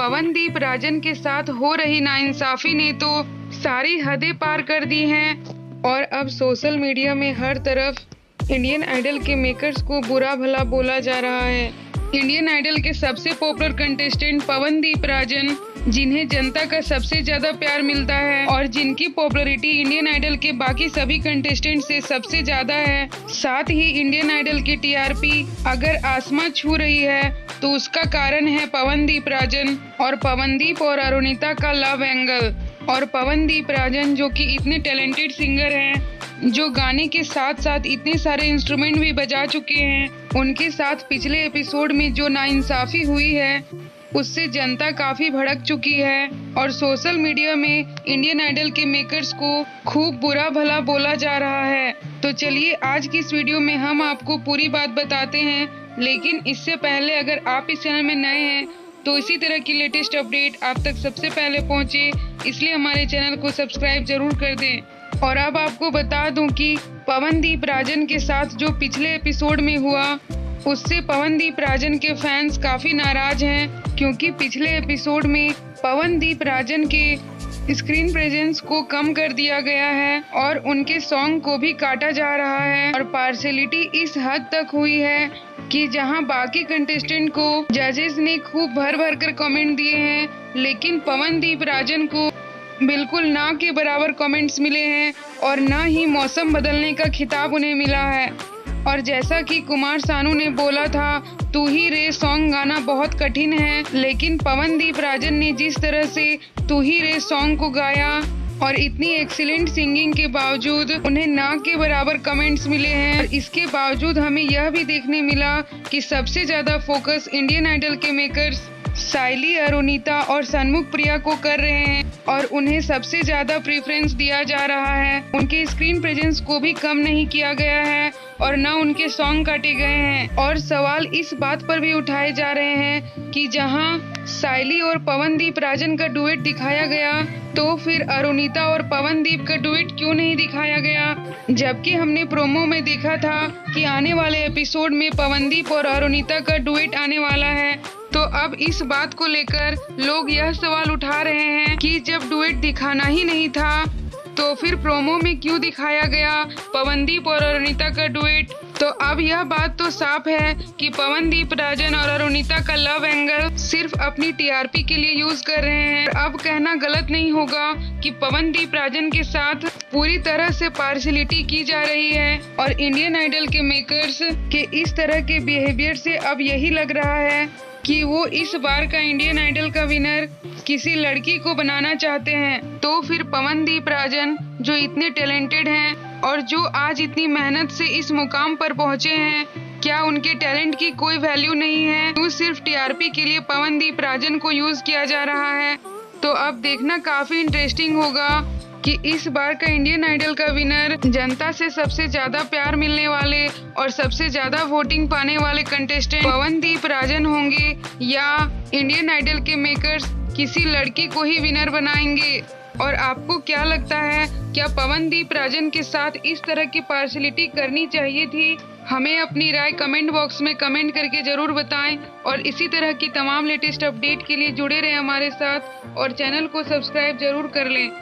पवनदीप राजन के साथ हो रही नाइंसाफी ने तो सारी हदें पार कर दी हैं और अब सोशल मीडिया में हर तरफ इंडियन आइडल के मेकर्स को बुरा भला बोला जा रहा है। इंडियन आइडल के सबसे पॉपुलर कंटेस्टेंट पवनदीप राजन, जिन्हें जनता का सबसे ज्यादा प्यार मिलता है और जिनकी पॉपुलैरिटी इंडियन आइडल के बाकी सभी कंटेस्टेंट से सबसे ज्यादा है, साथ ही इंडियन आइडल की टीआरपी अगर आसमां छू रही है तो उसका कारण है पवनदीप राजन और पवनदीप और अरुणिता का लव एंगल। और पवनदीप राजन जो कि इतने टैलेंटेड सिंगर हैं, जो गाने के साथ साथ इतने सारे इंस्ट्रूमेंट भी बजा चुके हैं, उनके साथ पिछले एपिसोड में जो नाइंसाफी हुई है उससे जनता काफी भड़क चुकी है और सोशल मीडिया में इंडियन आइडल के मेकर्स को खूब बुरा भला बोला जा रहा है। तो चलिए आज की इस वीडियो में हम आपको पूरी बात बताते हैं, लेकिन इससे पहले अगर आप इस चैनल में नए हैं तो इसी तरह की लेटेस्ट अपडेट आप तक सबसे पहले पहुंचे, इसलिए हमारे चैनल को सब्सक्राइब जरूर कर दें। और अब आपको बता दूं कि पवनदीप राजन के साथ जो पिछले एपिसोड में हुआ उससे पवनदीप राजन के फैंस काफी नाराज हैं, क्योंकि पिछले एपिसोड में पवनदीप राजन के स्क्रीन प्रेजेंस को कम कर दिया गया है और उनके सॉन्ग को भी काटा जा रहा है और पार्शियलिटी इस हद तक हुई है कि जहां बाकी कंटेस्टेंट को जजेस ने खूब भर भर कर कमेंट दिए हैं, लेकिन पवनदीप राजन को बिल्कुल ना के बराबर कमेंट्स मिले हैं और ना ही मौसम बदलने का खिताब उन्हें मिला है। और जैसा कि कुमार सानू ने बोला था, तू ही रे सॉन्ग गाना बहुत कठिन है, लेकिन पवनदीप राजन ने जिस तरह से तू ही रे सॉन्ग को गाया और इतनी एक्सीलेंट सिंगिंग के बावजूद उन्हें ना के बराबर कमेंट्स मिले हैं। और इसके बावजूद हमें यह भी देखने मिला कि सबसे ज्यादा फोकस इंडियन आइडल के मेकर्स साइली, अरुणिता और सन्मुख प्रिया को कर रहे हैं और उन्हें सबसे ज्यादा प्रेफरेंस दिया जा रहा है। उनके स्क्रीन प्रेजेंस को भी कम नहीं किया गया है और न उनके सॉन्ग काटे गए हैं। और सवाल इस बात पर भी उठाए जा रहे हैं कि जहां साइली और पवनदीप राजन का डुएट दिखाया गया तो फिर अरुणिता और पवनदीप का डुएट क्यों नहीं दिखाया गया, जबकि हमने प्रोमो में देखा था कि आने वाले एपिसोड में पवनदीप और अरुणिता का डुएट आने वाला है। तो अब इस बात को लेकर लोग यह सवाल उठा रहे हैं कि जब डुएट दिखाना ही नहीं था तो फिर प्रोमो में क्यों दिखाया गया पवनदीप और अरुणिता का डुएट। तो अब यह बात तो साफ है कि पवनदीप राजन और अरुणिता का लव एंगल सिर्फ अपनी टीआरपी के लिए यूज कर रहे हैं। अब कहना गलत नहीं होगा कि पवनदीप राजन के साथ पूरी तरह से पार्शियलिटी की जा रही है और इंडियन आइडल के मेकर्स के इस तरह के बिहेवियर से अब यही लग रहा है कि वो इस बार का इंडियन आइडल का विनर किसी लड़की को बनाना चाहते हैं। तो फिर पवनदीप राजन जो इतने टैलेंटेड हैं और जो आज इतनी मेहनत से इस मुकाम पर पहुंचे हैं, क्या उनके टैलेंट की कोई वैल्यू नहीं है? तो सिर्फ टीआरपी के लिए पवनदीप राजन को यूज किया जा रहा है। तो अब देखना काफी इंटरेस्टिंग होगा कि इस बार का इंडियन आइडल का विनर जनता से सबसे ज्यादा प्यार मिलने वाले और सबसे ज्यादा वोटिंग पाने वाले कंटेस्टेंट पवनदीप राजन होंगे या इंडियन आइडल के मेकर्स किसी लड़की को ही विनर बनाएंगे। और आपको क्या लगता है, क्या पवनदीप राजन के साथ इस तरह की पार्शियलिटी करनी चाहिए थी? हमें अपनी राय कमेंट बॉक्स में कमेंट करके जरूर बताएं और इसी तरह की तमाम लेटेस्ट अपडेट के लिए जुड़े रहें हमारे साथ और चैनल को सब्सक्राइब जरूर कर लें।